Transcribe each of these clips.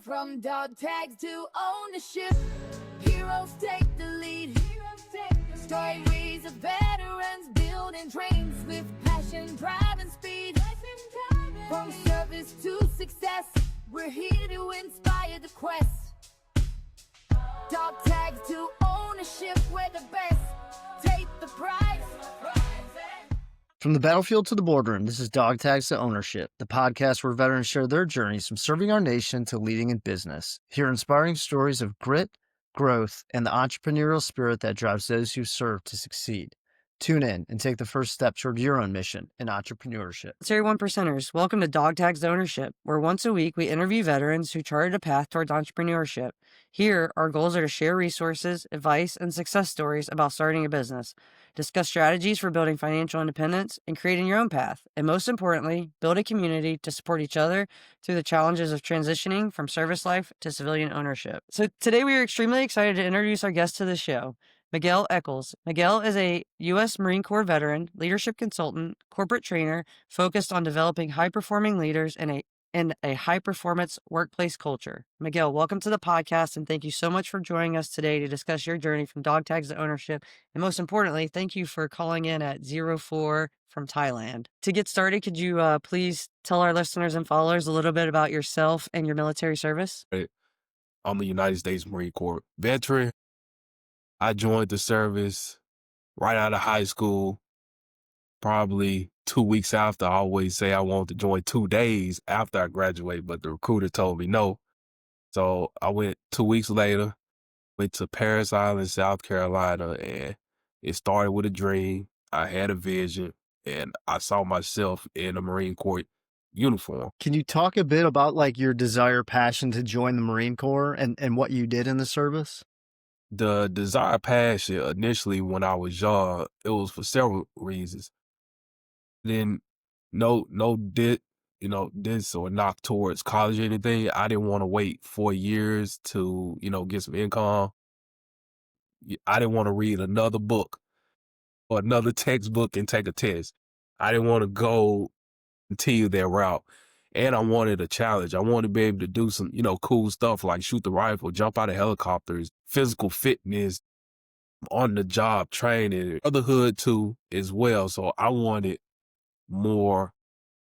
From dog tags to ownership, heroes take the lead. Stories of veterans building dreams with passion, drive, and speed. From service to success, we're here to inspire the quest. Dog tags to ownership, we're the best. Take the prize. From the battlefield to the boardroom, this is Dog Tags to Ownership, the podcast where veterans share their journeys from serving our nation to leading in business. Hear inspiring stories of grit, growth, and the entrepreneurial spirit that drives those who serve to succeed. Tune in and take the first step toward your own mission in entrepreneurship. Series 1 percenters, welcome to Dog Tags to Ownership, where once a week we interview veterans who charted a path towards entrepreneurship. Here, our goals are to share resources, advice, and success stories about starting a business, discuss strategies for building financial independence and creating your own path, and most importantly, build a community to support each other through the challenges of transitioning from service life to civilian ownership. So today we are extremely excited to introduce our guest to the show, Miguel Echols. Miguel is a U.S. Marine Corps veteran, leadership consultant, corporate trainer focused on developing high-performing leaders in a high-performance workplace culture. Miguel, welcome to the podcast, and thank you so much for joining us today to discuss your journey from dog tags to ownership. And most importantly, thank you for calling in at 04 from Thailand. To get started, could you please tell our listeners and followers a little bit about yourself and your military service? I'm a United States Marine Corps veteran. I joined the service right out of high school, probably 2 weeks after. I always say I wanted to join 2 days after I graduated, but the recruiter told me no. So I went 2 weeks later, went to Parris Island, South Carolina, and it started with a dream. I had a vision, and I saw myself in a Marine Corps uniform. Can you talk a bit about your desire, passion to join the Marine Corps and what you did in the service? The desire, passion, initially when I was young, it was for several reasons. Then this or knock towards college or anything. I didn't want to wait 4 years to, get some income. I didn't want to read another book or another textbook and take a test. I didn't want to go continue that route. And I wanted a challenge. I wanted to be able to do some, cool stuff like shoot the rifle, jump out of helicopters, physical fitness, on the job training, brotherhood too as well. So I wanted more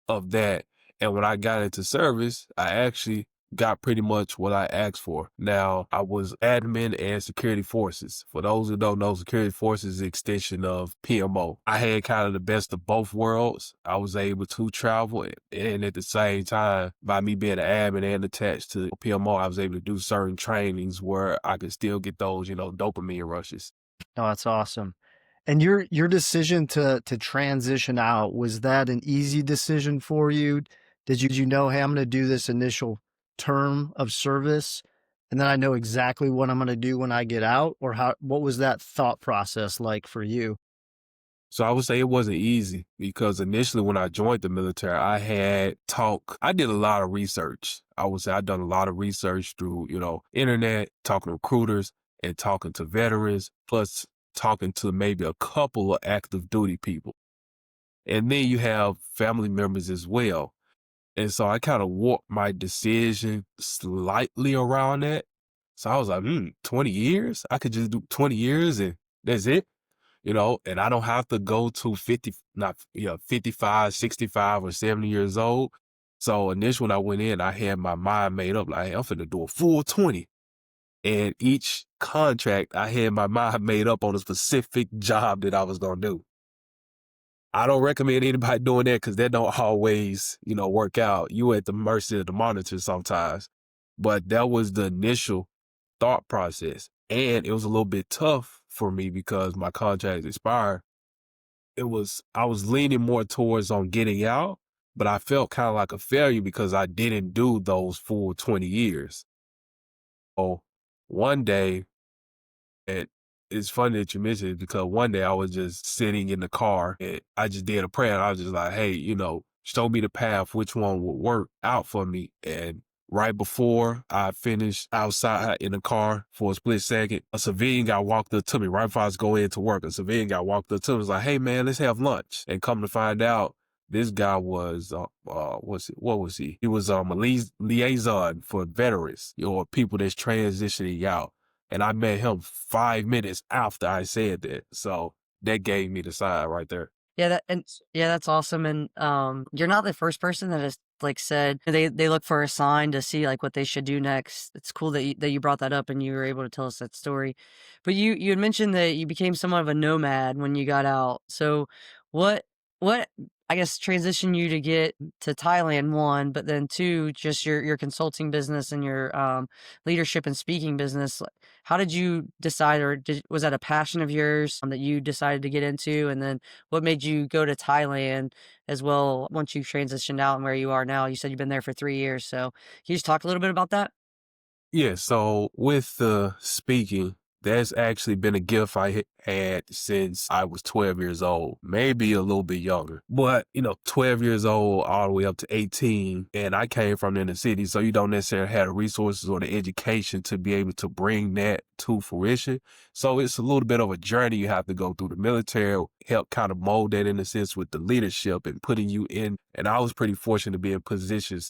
of that. And when I got into service, I actually got pretty much what I asked for. Now, I was admin and security forces. For those who don't know, security forces is an extension of PMO. I had kind of the best of both worlds. I was able to travel, and at the same time, by me being an admin and attached to PMO, I was able to do certain trainings where I could still get those, dopamine rushes. Oh, that's awesome. And your decision to transition out, was that an easy decision for you? Did you know, hey, I'm going to do this initial term of service, and then I know exactly what I'm going to do when I get out? Or what was that thought process like for you? So I would say it wasn't easy because initially when I joined the military, I did a lot of research. I would say I'd done a lot of research through, internet, talking to recruiters and talking to veterans, plus talking to maybe a couple of active duty people. And then you have family members as well. And so I kind of warped my decision slightly around that. So I was like, 20 years? I could just do 20 years and that's it, and I don't have to go to 55, 65 or 70 years old. So initially when I went in, I had my mind made up, like, hey, I'm finna do a full 20. And each contract, I had my mind made up on a specific job that I was going to do. I don't recommend anybody doing that because that don't always, work out. You at the mercy of the monitor sometimes. But that was the initial thought process. And it was a little bit tough for me because my contract expired. I was leaning more towards on getting out, but I felt kind of like a failure because I didn't do those full 20 years. So one day, it's funny that you mentioned it because one day I was just sitting in the car and I just did a prayer and I was just like, hey, show me the path, which one would work out for me. And right before I finished outside in the car for a split second, a civilian guy walked up to me right before I was going into work. A civilian guy walked up to me and was like, hey man, let's have lunch. And come to find out, This guy was, what was he? He was a liaison for veterans, or people that's transitioning out. And I met him 5 minutes after I said that. So that gave me the sign right there. Yeah, that's awesome. And you're not the first person that has like said they look for a sign to see like what they should do next. It's cool that you brought that up and you were able to tell us that story. But you had mentioned that you became somewhat of a nomad when you got out. So what I guess transitioned you to get to Thailand, one, but then two, just your consulting business and your leadership and speaking business. Like, how did you decide, or was that a passion of yours that you decided to get into? And then what made you go to Thailand as well once you transitioned out and where you are now? You said you've been there for 3 years. So can you just talk a little bit about that? Yeah, so with the speaking, that's actually been a gift I had since I was 12 years old, maybe a little bit younger. But, 12 years old all the way up to 18, and I came from the inner city, so you don't necessarily have the resources or the education to be able to bring that to fruition. So it's a little bit of a journey you have to go through. The military help kind of mold that in a sense with the leadership and putting you in. And I was pretty fortunate to be in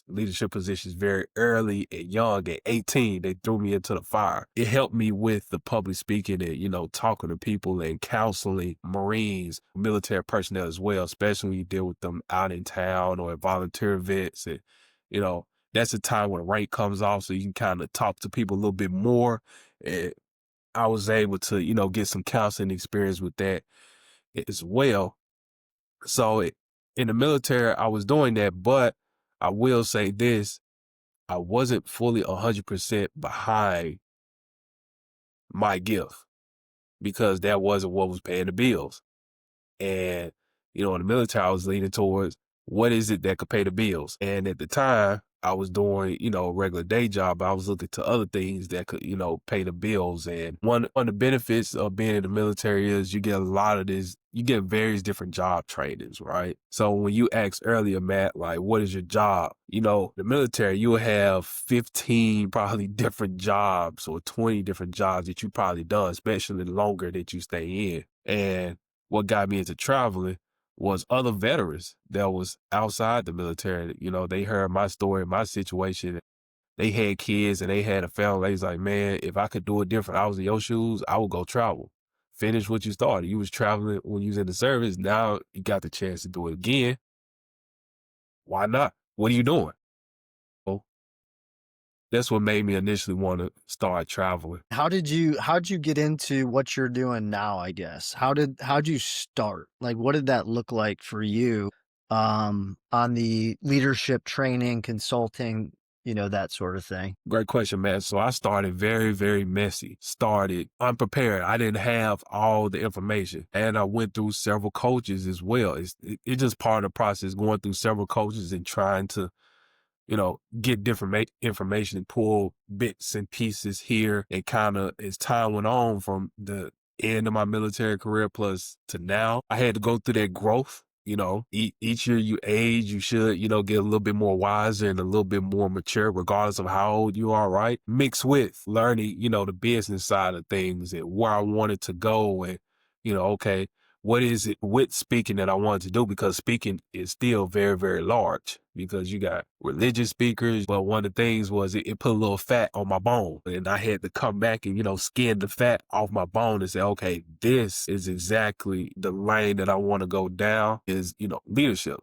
leadership positions very early and young. At 18, they threw me into the fire. It helped me with the public speaking and, talking to people and counseling Marines, military personnel as well, especially when you deal with them out in town or at volunteer events. And, that's a time when the rank comes off, so you can kind of talk to people a little bit more. And I was able to, get some counseling experience with that as well. So in the military, I was doing that, but I will say this, I wasn't fully 100% behind my gift because that wasn't what was paying the bills. And, in the military, I was leaning towards what is it that could pay the bills? And at the time, I was doing, a regular day job. I was looking to other things that could, pay the bills. And one of the benefits of being in the military is you get a lot of this, you get various different job trainings, right? So when you asked earlier, Matt, like, what is your job? The military, you'll have 15 probably different jobs or 20 different jobs that you probably done, especially the longer that you stay in. And what got me into traveling was other veterans that was outside the military. They heard my story, my situation. They had kids and they had a family. They was like, man, if I could do it different, I was in your shoes, I would go travel. Finish what you started. You was traveling when you was in the service. Now you got the chance to do it again. Why not? What are you doing? So that's what made me initially want to start traveling. How'd you get into what you're doing now, I guess? How'd you start? Like, what did that look like for you, on the leadership training, consulting, that sort of thing? Great question, man. So I started very, very messy. Started unprepared. I didn't have all the information. And I went through several coaches as well. It's just part of the process, going through several coaches and trying to get different information and pull bits and pieces here. And kind of as time went on from the end of my military career plus to now, I had to go through that growth. Each year you age, you should, get a little bit more wiser and a little bit more mature, regardless of how old you are, right? Mixed with learning, the business side of things and where I wanted to go and, okay, what is it with speaking that I wanted to do? Because speaking is still very, very large because you got religious speakers. But one of the things was it put a little fat on my bone. And I had to come back and, skin the fat off my bone and say, okay, this is exactly the lane that I want to go down is, leadership.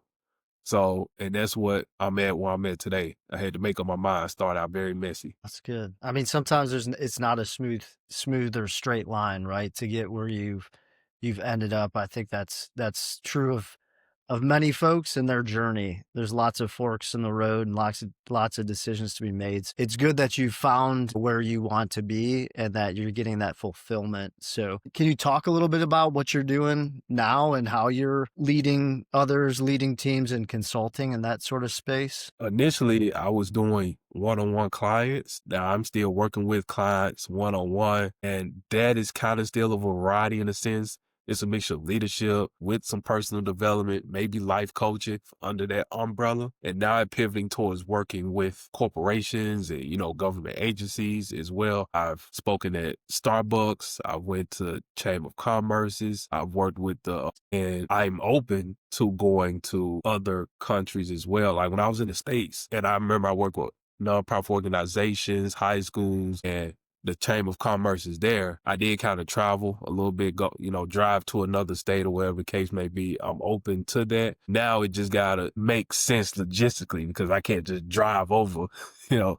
So, and that's what I'm at where I'm at today. I had to make up my mind, start out very messy. That's good. I mean, sometimes it's not a smooth or straight line, right? To get where you've ended up. I think that's true of many folks in their journey. There's lots of forks in the road and lots of decisions to be made. It's good that you found where you want to be and that you're getting that fulfillment. So can you talk a little bit about what you're doing now and how you're leading others, leading teams and consulting in that sort of space? Initially, I was doing one-on-one clients. Now I'm still working with clients one-on-one, and that is kind of still a variety in a sense. It's a mixture of leadership with some personal development, maybe life coaching under that umbrella. And now I'm pivoting towards working with corporations and, government agencies as well. I've spoken at Starbucks. I went to Chamber of Commerce's. I've worked with and I'm open to going to other countries as well. Like when I was in the States, and I remember I worked with nonprofit organizations, high schools, and the Chamber of Commerce is there. I did kind of travel a little bit, drive to another state or whatever the case may be. I'm open to that. Now it just gotta make sense logistically because I can't just drive over, to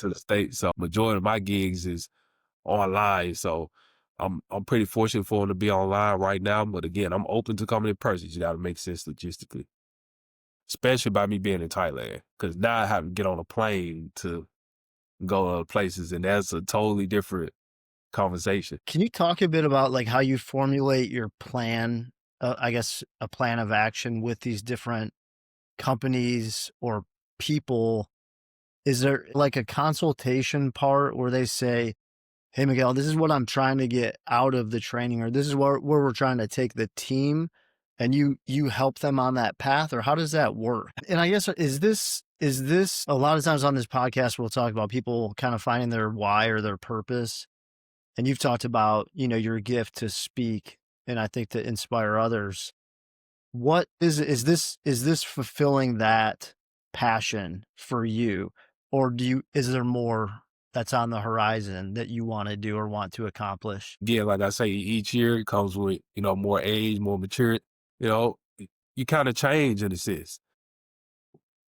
the state. So majority of my gigs is online. So I'm pretty fortunate for them to be online right now. But again, I'm open to coming in person. You gotta make sense logistically. Especially by me being in Thailand. Because now I have to get on a plane to go other places, and that's a totally different conversation. Can you talk a bit about like how you formulate your plan, I guess a plan of action with these different companies or people? Is there like a consultation part where they say, hey, Miguel, this is what I'm trying to get out of the training, or this is where we're trying to take the team, and you help them on that path, or how does that work? And I guess, is this a lot of times on this podcast, we'll talk about people kind of finding their why or their purpose. And you've talked about, your gift to speak, and I think to inspire others. What is this fulfilling that passion for you? Or is there more that's on the horizon that you want to do or want to accomplish? Yeah, like I say, each year it comes with, more age, more maturity. You kind of change in a sense.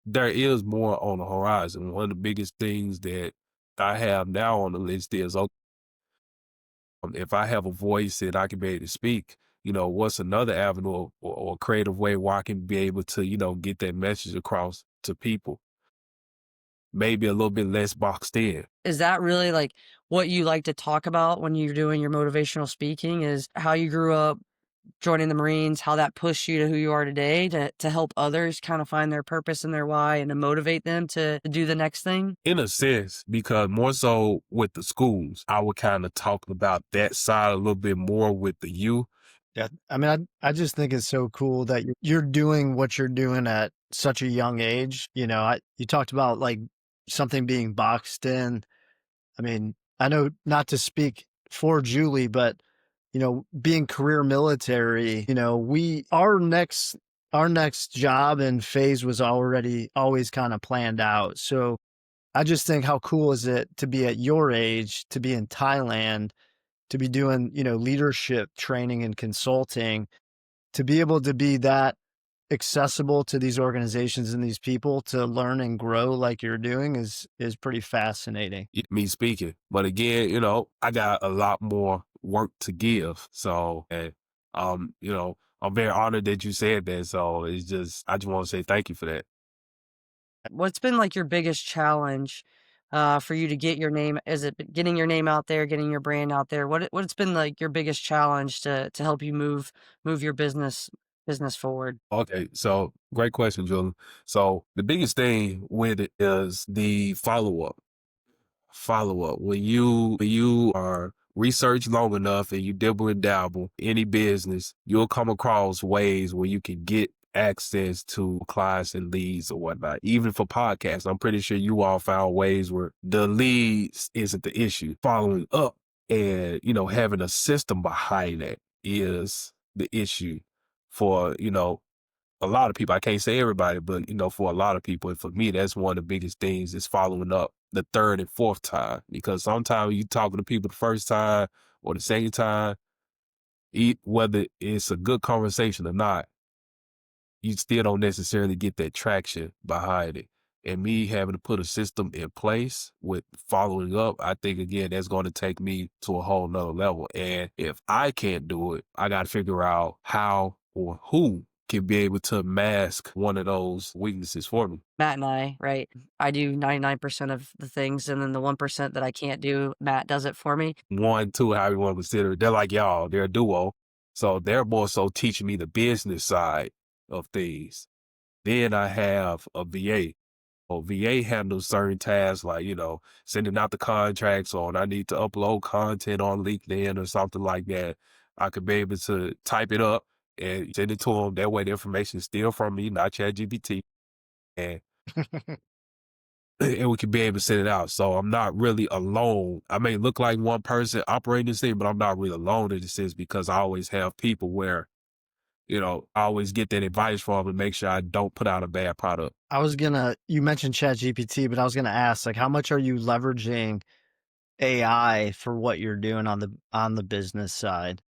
There is more on the horizon. One of the biggest things that I have now on the list is, if I have a voice that I can be able to speak, what's another avenue or creative way where I can be able to, get that message across to people? Maybe a little bit less boxed in. Is that really like what you like to talk about when you're doing your motivational speaking, is how you grew up joining the Marines, how that pushed you to who you are today to help others kind of find their purpose and their why and to motivate them to do the next thing? In a sense, because more so with the schools, I would kind of talk about that side a little bit more with the youth. Yeah. I mean, I just think it's so cool that you're doing what you're doing at such a young age. You talked about like something being boxed in. I mean, I know not to speak for Julie, but being career military, our next job and phase was always kind of planned out. So I just think, how cool is it to be at your age, to be in Thailand, to be doing, leadership training and consulting, to be able to be that accessible to these organizations and these people to learn and grow like you're doing is pretty fascinating. Me speaking. But again, I got a lot more work to give. So, and, I'm very honored that you said that. So I just want to say thank you for that. What's been like your biggest challenge for you to get your name? Is it getting your name out there, getting your brand out there? What's been like your biggest challenge to help you move your business forward? Okay, so great question, Julie. So the biggest thing with it is the follow-up. When you are research long enough and you dibble and dabble any business, you'll come across ways where you can get access to clients and leads or whatnot. Even for podcasts, I'm pretty sure you all found ways where the leads isn't the issue. Following up and, having a system behind it is the issue for, a lot of people. I can't say everybody, but, for a lot of people, and for me, that's one of the biggest things is following up the third and fourth time. Because sometimes you talking to people the first time or the second time, whether it's a good conversation or not, you still don't necessarily get that traction behind it. And me having to put a system in place with following up, I think, again, that's going to take me to a whole nother level. And if I can't do it, I got to figure out how or who can be able to mask one of those weaknesses for me. Matt and I, right? I do 99% of the things, and then the 1% that I can't do, Matt does it for me. 1, 2, however you want to consider it. They're like y'all, they're a duo. So they're more so teaching me the business side of things. Then I have a VA. VA handles certain tasks like, sending out the contracts, or I need to upload content on LinkedIn or something like that. I could be able to type it up and send it to them. That way the information is still from me, not ChatGPT. And and we could be able to send it out. So I'm not really alone. I may look like one person operating this thing, but I'm not really alone in this sense because I always have people where, I always get that advice from them and make sure I don't put out a bad product. You mentioned ChatGPT, but I was gonna ask, like, how much are you leveraging AI for what you're doing on the business side?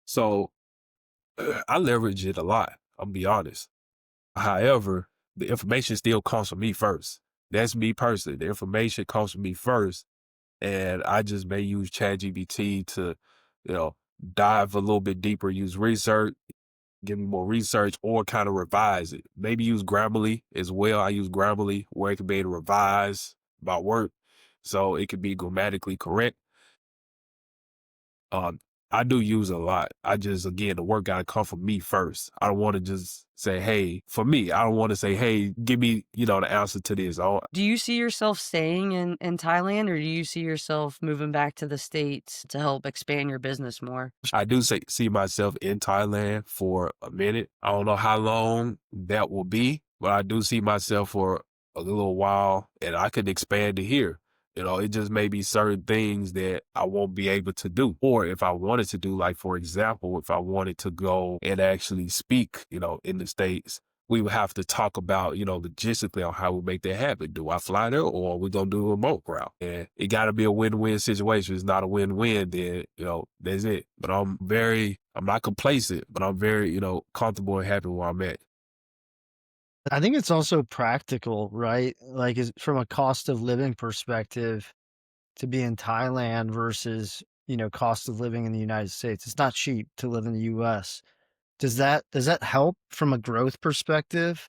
So I leverage it a lot. I'll be honest. However, the information still comes from me first. That's me personally. The information comes from me first. And I just may use ChatGPT to, you know, dive a little bit deeper, use research, give me more research, or kind of revise it. Maybe use Grammarly as well. I use Grammarly where it can be able to revise my work so it can be grammatically correct. Um, I do use it a lot. I just, again, the work gotta come from me first. I don't want to just say, hey, for me, I don't want to say, hey, give me, the answer to this. Do you see yourself staying in Thailand, or do you see yourself moving back to the States to help expand your business more? I do see myself in Thailand for a minute. I don't know how long that will be, but I do see myself for a little while, and I could expand to here. It just may be certain things that I won't be able to do. Or if I wanted to do, like, for example, if I wanted to go and actually speak, in the States, we would have to talk about, logistically on how we make that happen. Do I fly there or are we going to do a remote route? And it got to be a win-win situation. It's not a win-win, then, that's it. But I'm not complacent, but I'm very, comfortable and happy where I'm at. I think it's also practical, right? Like, from a cost of living perspective, to be in Thailand versus, cost of living in the United States. It's not cheap to live in the US. Does that help from a growth perspective?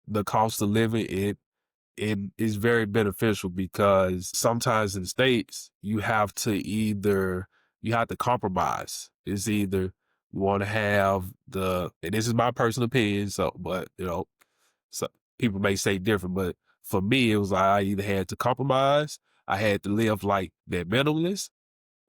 The cost of living, it is very beneficial because sometimes in the States, you have to compromise. It's either you want to have and this is my personal opinion, but, so people may say different, but for me, it was like I either had to compromise, I had to live like that minimalist,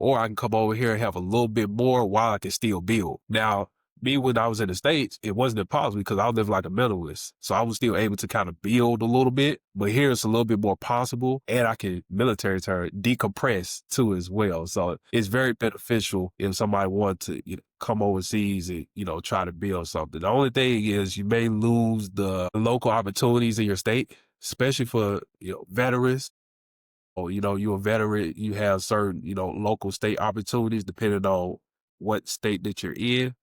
or I can come over here and have a little bit more while I can still build. Now, me, when I was in the States, it wasn't impossible because I lived like a minimalist. So I was still able to kind of build a little bit, but here it's a little bit more possible. And I can, military term, decompress too as well. So it's very beneficial if somebody wants to come overseas and, try to build something. The only thing is you may lose the local opportunities in your state, especially for, veterans. Or, you're a veteran, you have certain, local state opportunities depending on what state that you're in.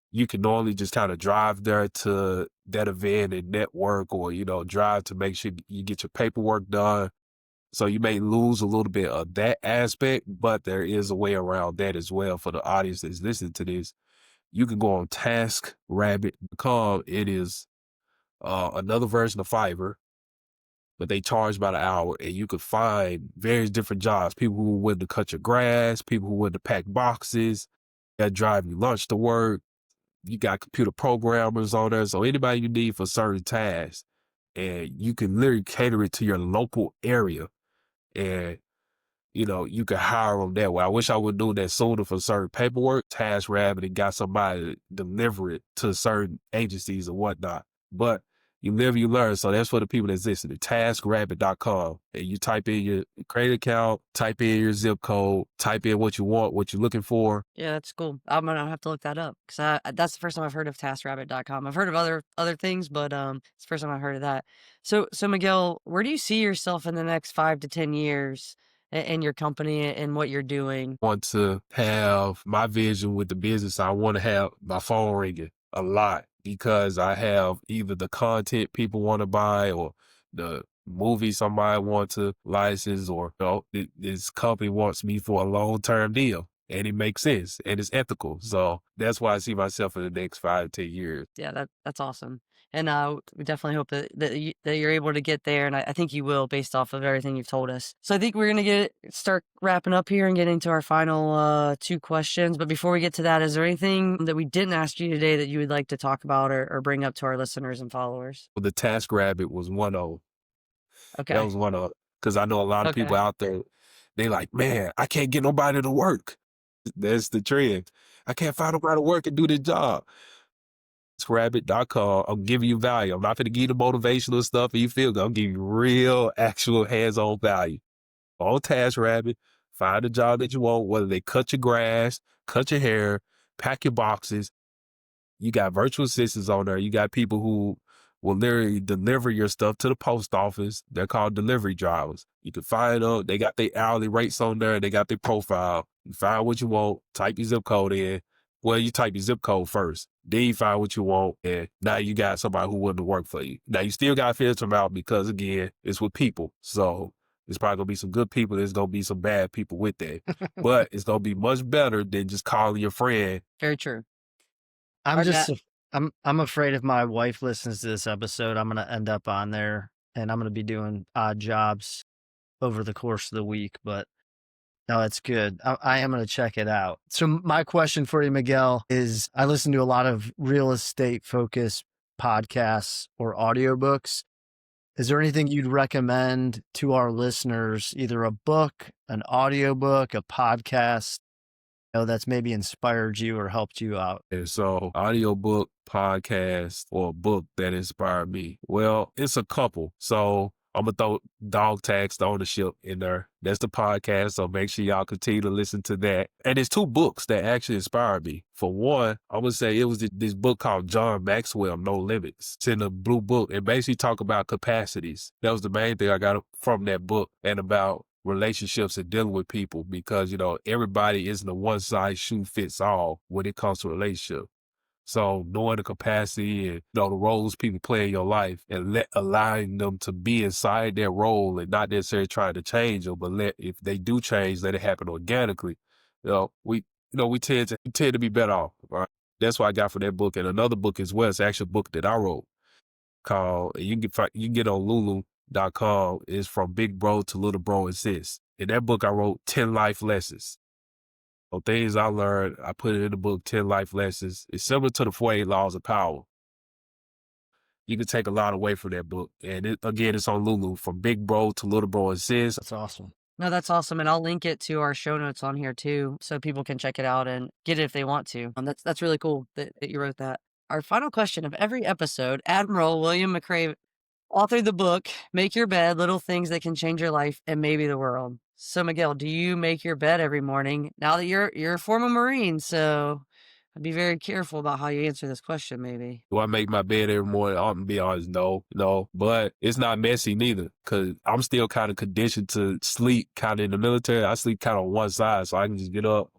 You can normally just kind of drive there to that event and network or, drive to make sure you get your paperwork done. So you may lose a little bit of that aspect, but there is a way around that as well for the audience that's listening to this. You can go on TaskRabbit.com. It is another version of Fiverr, but they charge by the hour, and you could find various different jobs. People who are willing to cut your grass, people who are willing to pack boxes, that drive you lunch to work. You got computer programmers on there, so anybody you need for certain tasks, and you can literally cater it to your local area, and you can hire them that way. I wish I would do that sooner for certain paperwork. TaskRabbit and got somebody to deliver it to certain agencies and whatnot, but you live, you learn. So that's for the people that's listening. TaskRabbit.com. And you type in your credit account, type in your zip code, type in what you want, what you're looking for. Yeah, that's cool. I'm gonna have to look that up because that's the first time I've heard of TaskRabbit.com. I've heard of other things, but it's the first time I've heard of that. So Miguel, where do you see yourself in the next 5 to 10 years in your company and what you're doing? I want to have my vision with the business. I want to have my phone ringing a lot because I have either the content people want to buy or the movie somebody wants to license, or this company wants me for a long-term deal. And it makes sense and it's ethical. So that's why I see myself in the next 5 to 10 years. Yeah, that's awesome. And we definitely hope that you're able to get there. And I think you will based off of everything you've told us. So I think we're going to start wrapping up here and get into our final 2 questions. But before we get to that, is there anything that we didn't ask you today that you would like to talk about or bring up to our listeners and followers? Well, the TaskRabbit was one of them. Okay. That was one of, because I know a lot of people out there They like, man, I can't get nobody to work. That's the trend. I can't find nobody to work and do this job. Rabbit.com. I'm giving you value. I'm not going to give you the motivational stuff and you feel good. I'm giving you real, actual hands-on value. On TaskRabbit, find a job that you want, whether they cut your grass, cut your hair, pack your boxes. You got virtual assistants on there. You got people who will literally deliver your stuff to the post office. They're called delivery drivers. You can find them. They got their hourly rates on there. They got their profile. You find what you want, type your zip code in. Well, you type your zip code first. Then you find what you want, and now you got somebody who willing to work for you. Now, you still got to filter them out because, again, it's with people. So there's probably going to be some good people. There's going to be some bad people with that. But it's going to be much better than just calling your friend. Very true. I'm afraid if my wife listens to this episode, I'm going to end up on there and I'm going to be doing odd jobs over the course of the week, but no, it's good. I am going to check it out. So my question for you, Miguel, is I listen to a lot of real estate focused podcasts or audiobooks. Is there anything you'd recommend to our listeners, either a book, an audiobook, a podcast, that's maybe inspired you or helped you out? And so, audiobook, podcast, or a book that inspired me. Well, it's a couple. So I'm going to throw Dog Tags to Ownership in there. That's the podcast. So make sure y'all continue to listen to that. And there's two books that actually inspired me. For one, I would say it was this book called John Maxwell, No Limits. It's in the blue book. It basically talk about capacities. That was the main thing I got from that book, and about relationships and dealing with people, because, everybody isn't a one size shoe fits all when it comes to relationship. So knowing the capacity and the roles people play in your life, and allowing them to be inside their role and not necessarily trying to change them, but if they do change, let it happen organically. We tend to be better off. Right? That's what I got from that book. And another book as well. It's actually a book that I wrote called, you can get on Lulu.com. Is From Big Bro to Little Bro and Sis. In that book, I wrote 10 life lessons. So things I learned, I put it in the book, 10 life lessons. It's similar to the 48 Laws of Power. You can take a lot away from that book. And it's on Lulu, From Big Bro to Little Bro and Sis. That's awesome. No, that's awesome. And I'll link it to our show notes on here too, so people can check it out and get it if they want to. That's really cool that you wrote that. Our final question of every episode, Admiral William McRae authored the book, Make Your Bed, Little Things That Can Change Your Life and Maybe the World. So Miguel, do you make your bed every morning? Now that you're a former Marine, so I'd be very careful about how you answer this question, maybe. Do I make my bed every morning? I'm going to be honest, no. But it's not messy neither, because I'm still kind of conditioned to sleep kind of in the military. I sleep kind of on one side, so I can just get up,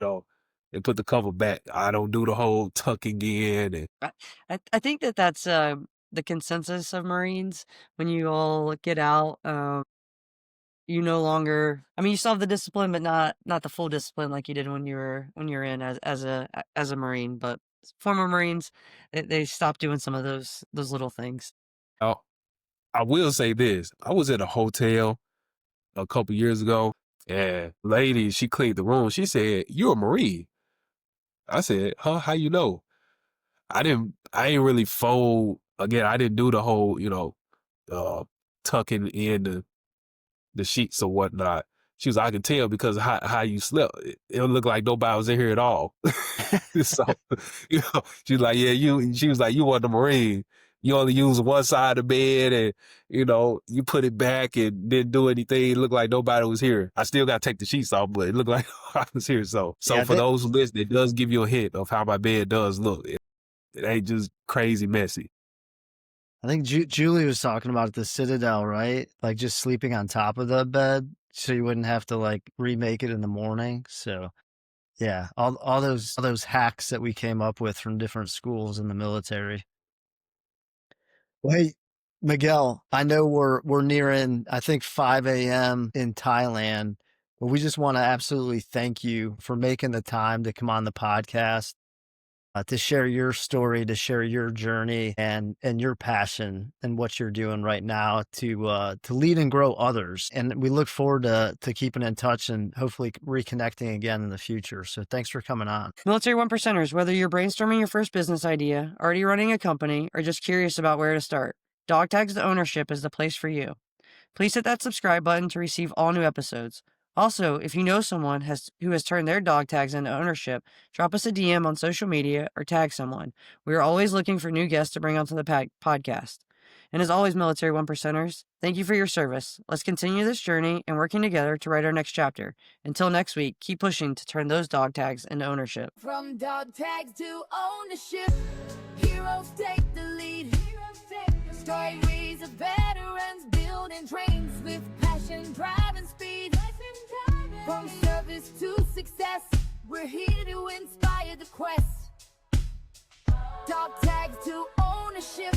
and put the cover back. I don't do the whole tucking in. I think that's the consensus of Marines. When you all get out, you no longer, you still have the discipline, but not the full discipline like you did when you were in as a Marine. But former Marines, they stopped doing some of those little things. Oh, I will say this. I was at a hotel a couple years ago, and lady, she cleaned the room. She said, "You're a Marine." I said, "Huh? How you know?" I ain't really fold. Again, I didn't do the whole, tucking in the sheets or whatnot. She was, I can tell because of how you slept. It looked like nobody was in here at all. So, she's like, she was like, you weren't a Marine. You only use one side of the bed, and, you put it back and didn't do anything. It looked like nobody was here. I still got to take the sheets off, but it looked like I was here. So for those who listen, it does give you a hint of how my bed does look. It ain't just crazy messy. I think Julie was talking about the Citadel, right? Like just sleeping on top of the bed so you wouldn't have to remake it in the morning. So yeah, all those hacks that we came up with from different schools in the military. Well, hey, Miguel, I know we're nearing, I think 5 a.m. in Thailand, but we just want to absolutely thank you for making the time to come on the podcast. To share your story, to share your journey and your passion and what you're doing right now to lead and grow others. And we look forward to keeping in touch and hopefully reconnecting again in the future. So thanks for coming on. Military One Percenters, whether you're brainstorming your first business idea, already running a company, or just curious about where to start, Dog Tags to Ownership is the place for you. Please hit that subscribe button to receive all new episodes. Also, if you know someone who has turned their dog tags into ownership, drop us a DM on social media or tag someone. We are always looking for new guests to bring onto the podcast. And as always, Military One Percenters, thank you for your service. Let's continue this journey and working together to write our next chapter. Until next week, keep pushing to turn those dog tags into ownership. From dog tags to ownership, heroes take the lead. Stories of veterans building trains with passion, drive, and speed. From service to success, we're here to inspire the quest. Dog tags to ownership.